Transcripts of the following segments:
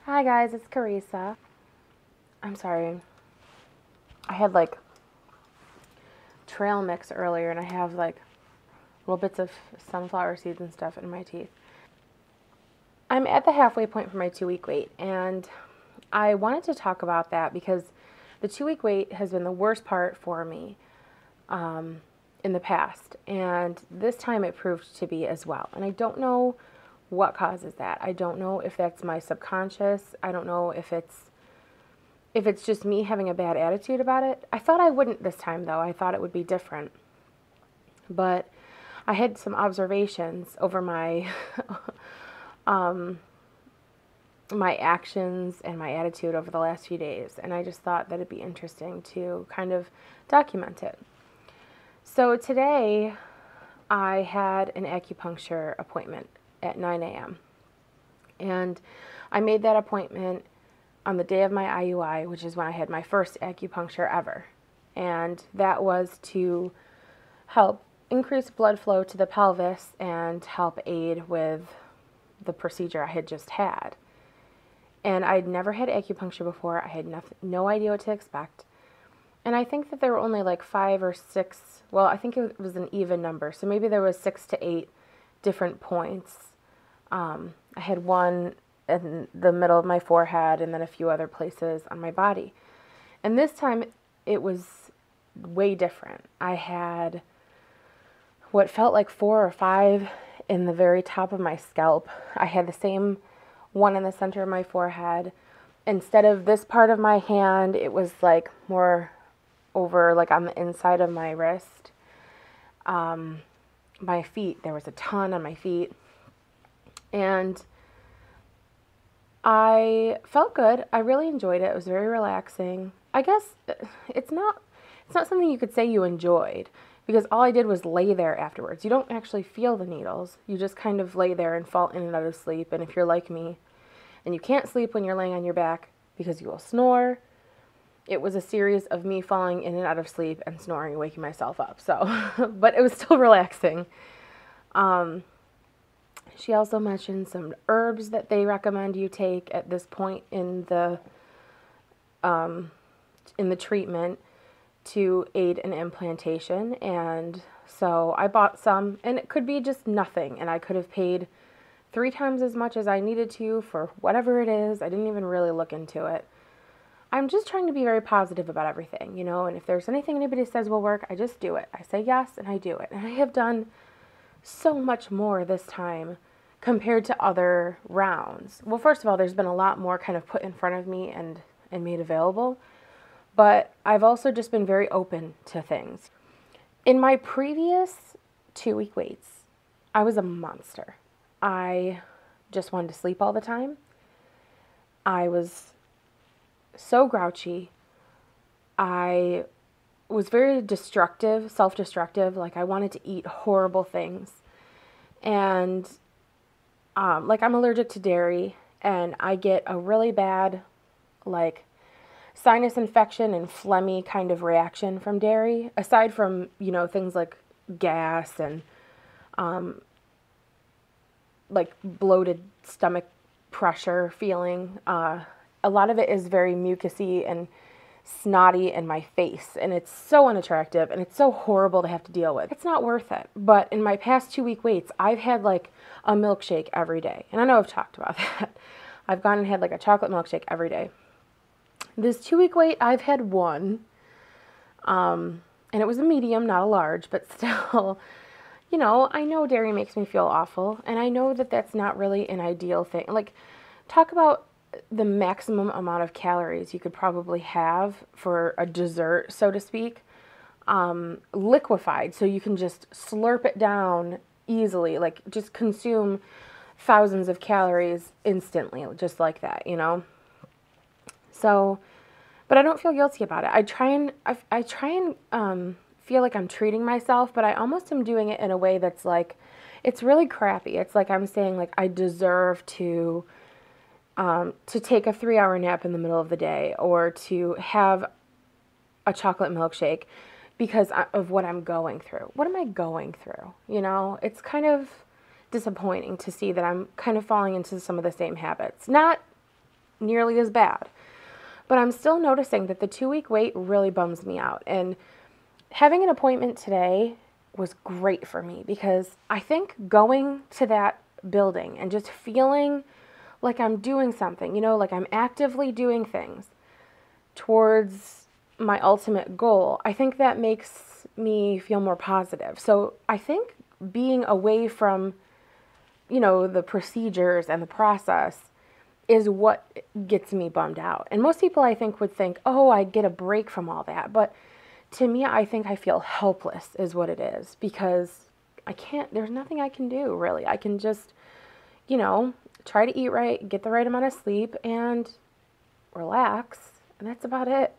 Hi guys, it's Carissa. I'm sorry. I had like trail mix earlier and I have like little bits of sunflower seeds and stuff in my teeth. I'm at the halfway point for my 2 week wait and I wanted to talk about that because the 2 week wait has been the worst part for me in the past, and this time it proved to be as well. And I don't know what causes that. I don't know if that's my subconscious. I don't know if it's just me having a bad attitude about it. I thought I wouldn't this time, though. I thought it would be different. But I had some observations over my my actions and my attitude over the last few days, and I just thought that it'd be interesting to kind of document it. So today I had an acupuncture appointment at 9 a.m. and I made that appointment on the day of my IUI, which is when I had my first acupuncture ever. And that was to help increase blood flow to the pelvis and help aid with the procedure I had just had. And I'd never had acupuncture before. I had no idea what to expect. And I think that there were only like 5 or 6, well, I think it was an even number. So maybe there was 6 to 8 different points. I had one in the middle of my forehead and then a few other places on my body. And this time it was way different. I had what felt like 4 or 5 in the very top of my scalp. I had the same one in the center of my forehead. Instead of this part of my hand, it was like more over like on the inside of my wrist. My feet, there was a ton on my feet. And I felt good. I really enjoyed it. It was very relaxing. I guess it's not something you could say you enjoyed, because all I did was lay there afterwards. You don't actually feel the needles. You just kind of lay there and fall in and out of sleep. And if you're like me and you can't sleep when you're laying on your back because you will snore, it was a series of me falling in and out of sleep and snoring and waking myself up. So, but it was still relaxing. She also mentioned some herbs that they recommend you take at this point in the treatment to aid in implantation. And so I bought some, and it could be just nothing, and I could have paid 3 times as much as I needed to for whatever it is. I didn't even really look into it. I'm just trying to be very positive about everything, and if there's anything anybody says will work, I just do it. I say yes and I do it. And I have done so much more this time compared to other rounds. Well, first of all, there's been a lot more kind of put in front of me and made available, but I've also just been very open to things. In my previous 2 week waits, I was a monster. I just wanted to sleep all the time. I was so grouchy. I was very destructive, self-destructive. Like, I wanted to eat horrible things. And like, I'm allergic to dairy, and I get a really bad like sinus infection and phlegmy kind of reaction from dairy, aside from things like gas and like bloated stomach pressure feeling. A lot of it is very mucousy and snotty in my face, and it's so unattractive and it's so horrible to have to deal with. It's not worth it. But in my past 2 week waits, I've had like a milkshake every day. And I know I've talked about that. I've gone and had like a chocolate milkshake every day. This 2 week wait, I've had one. And it was a medium, not a large, but still, I know dairy makes me feel awful, and I know that that's not really an ideal thing. Like, talk about the maximum amount of calories you could probably have for a dessert, so to speak, liquefied, so you can just slurp it down easily, like just consume thousands of calories instantly, just like that, So, but I don't feel guilty about it. I try and feel like I'm treating myself, but I almost am doing it in a way that's like, it's really crappy. It's like I'm saying, like, I deserve to take a 3-hour nap in the middle of the day, or to have a chocolate milkshake because of what I'm going through. What am I going through? It's kind of disappointing to see that I'm kind of falling into some of the same habits. Not nearly as bad. But I'm still noticing that the 2-week wait really bums me out. And having an appointment today was great for me because I think going to that building and just feeling like I'm doing something, like I'm actively doing things towards my ultimate goal, I think that makes me feel more positive. So I think being away from, the procedures and the process is what gets me bummed out. And most people, I think, would think, oh, I get a break from all that. But to me, I think I feel helpless is what it is, because there's nothing I can do, really. I can just, try to eat right, get the right amount of sleep, and relax. And that's about it.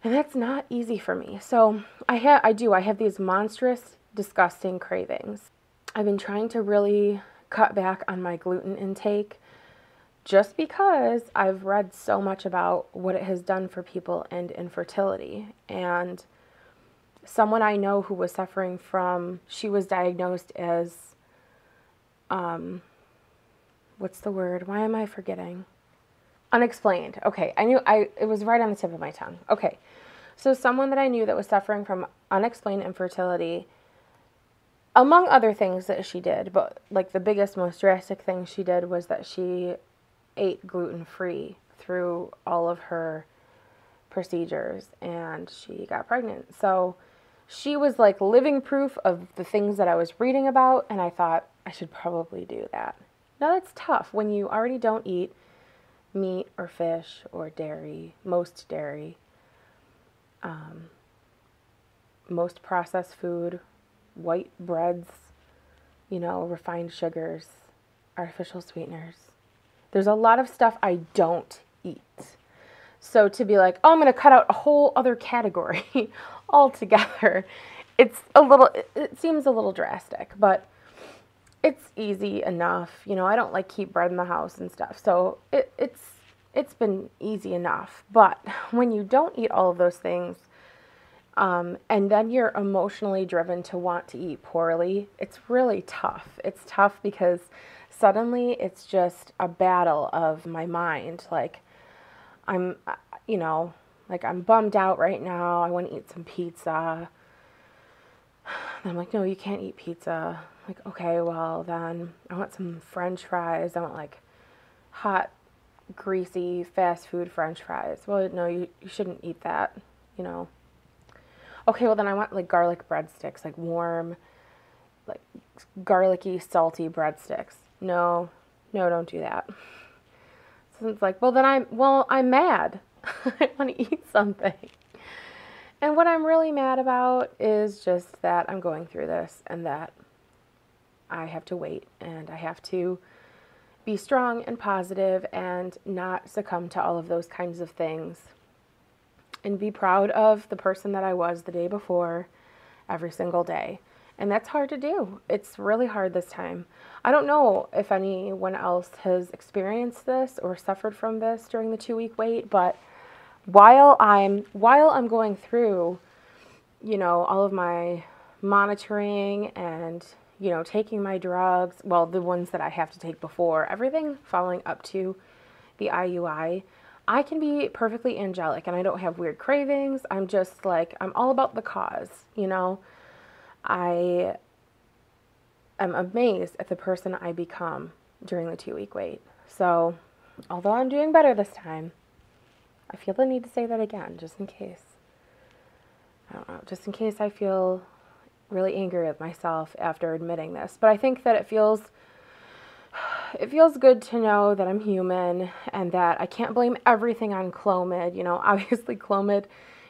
And that's not easy for me. So I have these monstrous, disgusting cravings. I've been trying to really cut back on my gluten intake just because I've read so much about what it has done for people and infertility. And someone I know who was suffering from, she was diagnosed as, what's the word? Why am I forgetting? Unexplained. Okay, it was right on the tip of my tongue. Okay, so someone that I knew that was suffering from unexplained infertility, among other things that she did, but like the biggest, most drastic thing she did was that she ate gluten-free through all of her procedures, and she got pregnant. So she was like living proof of the things that I was reading about, and I thought I should probably do that. Now that's tough when you already don't eat meat or fish or dairy, most processed food, white breads, refined sugars, artificial sweeteners. There's a lot of stuff I don't eat. So to be like, oh, I'm going to cut out a whole other category altogether, it seems a little drastic, but it's easy enough. I don't keep bread in the house and stuff. So it's been easy enough. But when you don't eat all of those things, and then you're emotionally driven to want to eat poorly, it's really tough. It's tough because suddenly it's just a battle of my mind. I'm bummed out right now. I want to eat some pizza. And I'm like, no, you can't eat pizza. Okay, well then I want some French fries. I want hot, greasy, fast food French fries. Well, no, you shouldn't eat that, Okay, well then I want garlic breadsticks, warm, garlicky, salty breadsticks. No, don't do that. So it's well then I'm mad. I want to eat something. And what I'm really mad about is just that I'm going through this and that I have to wait and I have to be strong and positive and not succumb to all of those kinds of things and be proud of the person that I was the day before every single day. And that's hard to do. It's really hard this time. I don't know if anyone else has experienced this or suffered from this during the 2-week wait, but while I'm going through, all of my monitoring and, taking my drugs, well, the ones that I have to take before, everything following up to the IUI, I can be perfectly angelic and I don't have weird cravings. I'm just I'm all about the cause, I am amazed at the person I become during the 2-week wait. So, although I'm doing better this time, I feel the need to say that again, just in case. I don't know, just in case I feel really angry with myself after admitting this. But I think that it feels good to know that I'm human and that I can't blame everything on Clomid. Obviously Clomid,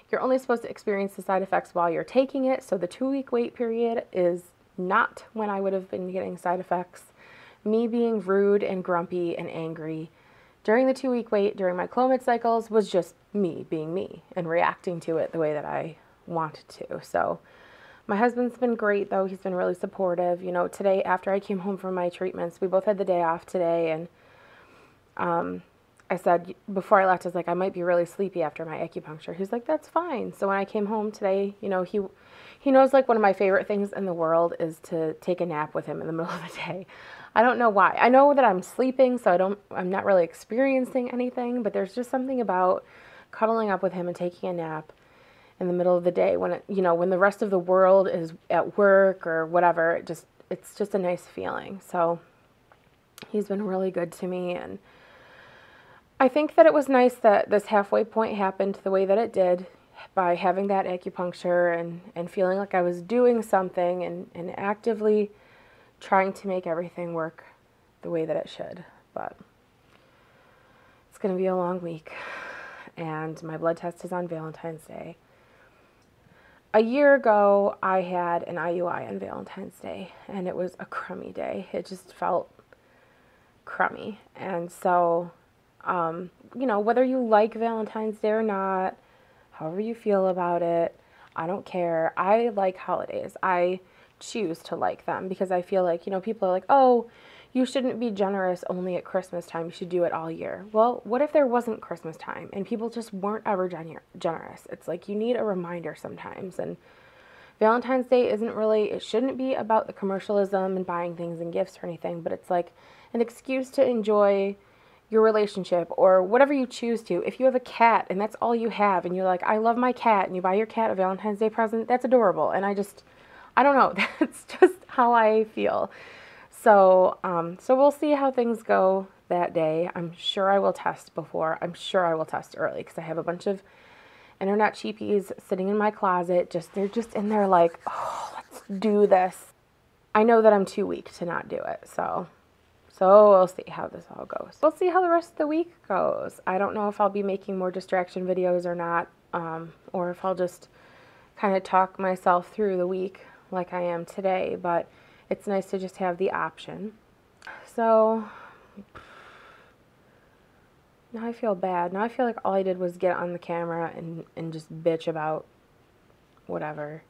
you're only supposed to experience the side effects while you're taking it. So the 2-week wait period is not when I would have been getting side effects. Me being rude and grumpy and angry during the 2-week wait, during my Clomid cycles, was just me being me and reacting to it the way that I wanted to. So my husband's been great, though. He's been really supportive. Today, after I came home from my treatments, we both had the day off today, and I said, before I left, I was I might be really sleepy after my acupuncture. He's like, that's fine. So when I came home today, he knows one of my favorite things in the world is to take a nap with him in the middle of the day. I don't know why. I know that I'm sleeping, so I'm not really experiencing anything, but there's just something about cuddling up with him and taking a nap in the middle of the day when when the rest of the world is at work or whatever. It's just a nice feeling. So he's been really good to me, and I think that it was nice that this halfway point happened the way that it did, by having that acupuncture and feeling like I was doing something and actively trying to make everything work the way that it should. But it's going to be a long week, and my blood test is on Valentine's Day. A year ago, I had an IUI on Valentine's Day, and it was a crummy day. It just felt crummy. And so, whether you like Valentine's Day or not, however you feel about it, I don't care. I like holidays. I choose to like them because I feel like, people are like, oh, you shouldn't be generous only at Christmas time. You should do it all year. Well, what if there wasn't Christmas time and people just weren't ever generous? It's like you need a reminder sometimes. And Valentine's Day it shouldn't be about the commercialism and buying things and gifts or anything, but it's like an excuse to enjoy your relationship or whatever you choose to. If you have a cat and that's all you have and you're like, I love my cat, and you buy your cat a Valentine's Day present, that's adorable. And I don't know, that's just how I feel. So, we'll see how things go that day. I'm sure I will test before. I'm sure I will test early because I have a bunch of internet cheapies sitting in my closet. They're just in there like, oh, let's do this. I know that I'm too weak to not do it. So we'll see how this all goes. We'll see how the rest of the week goes. I don't know if I'll be making more distraction videos or not, or if I'll just kind of talk myself through the week like I am today, but it's nice to just have the option. So now I feel bad. Now I feel like all I did was get on the camera and just bitch about whatever.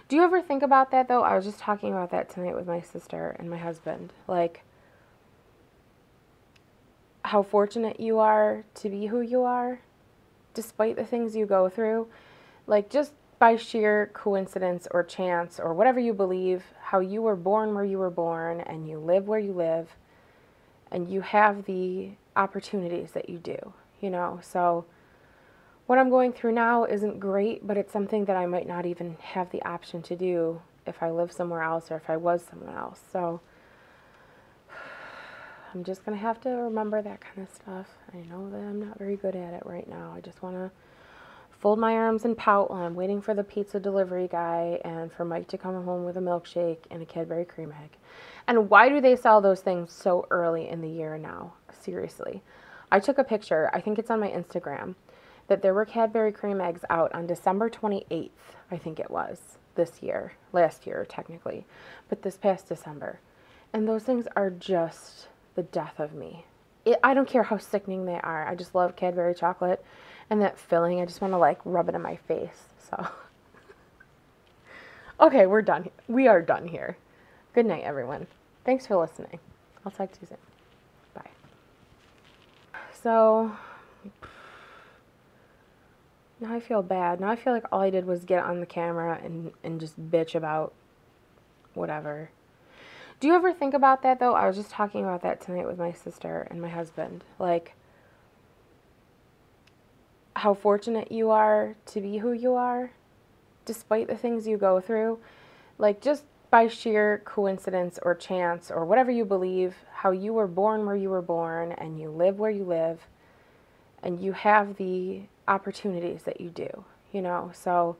Do you ever think about that, though? I was just talking about that tonight with my sister and my husband. Like, how fortunate you are to be who you are, despite the things you go through. Like, just by sheer coincidence or chance or whatever you believe, how you were born where you were born and you live where you live and you have the opportunities that you do, So what I'm going through now isn't great, but it's something that I might not even have the option to do if I live somewhere else or if I was someone else. So I'm just going to have to remember that kind of stuff. I know that I'm not very good at it right now. I just want to fold my arms and pout while I'm waiting for the pizza delivery guy and for Mike to come home with a milkshake and a Cadbury cream egg. And why do they sell those things so early in the year now? Seriously. I took a picture, I think it's on my Instagram, that there were Cadbury cream eggs out on December 28th, I think it was, last year technically, but this past December. And those things are just the death of me. I don't care how sickening they are. I just love Cadbury chocolate. And that filling, I just want to rub it in my face. So, okay, we're done. We are done here. Good night, everyone. Thanks for listening. I'll talk to you soon. Bye. So, now I feel bad. Now I feel like all I did was get on the camera and just bitch about whatever. Do you ever think about that, though? I was just talking about that tonight with my sister and my husband. Like, how fortunate you are to be who you are, despite the things you go through. Like, just by sheer coincidence or chance or whatever you believe, how you were born where you were born and you live where you live and you have the opportunities that you do, So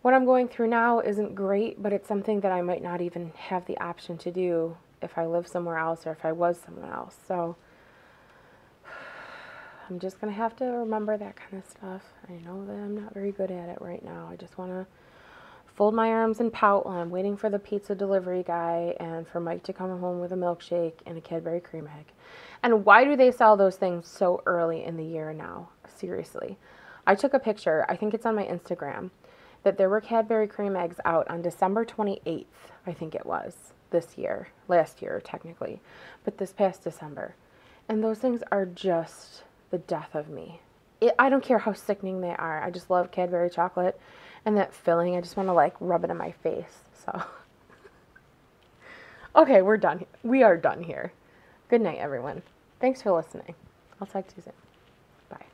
what I'm going through now isn't great, but it's something that I might not even have the option to do if I live somewhere else or if I was someone else. So I'm just going to have to remember that kind of stuff. I know that I'm not very good at it right now. I just want to fold my arms and pout while I'm waiting for the pizza delivery guy and for Mike to come home with a milkshake and a Cadbury cream egg. And why do they sell those things so early in the year now? Seriously. I took a picture, I think it's on my Instagram, that there were Cadbury cream eggs out on December 28th, I think it was, last year technically, but this past December. And those things are just the death of me. I don't care how sickening they are. I just love Cadbury chocolate. And that filling, I just want to rub it in my face. So, Okay, we're done. We are done here. Good night, everyone. Thanks for listening. I'll talk to you soon. Bye.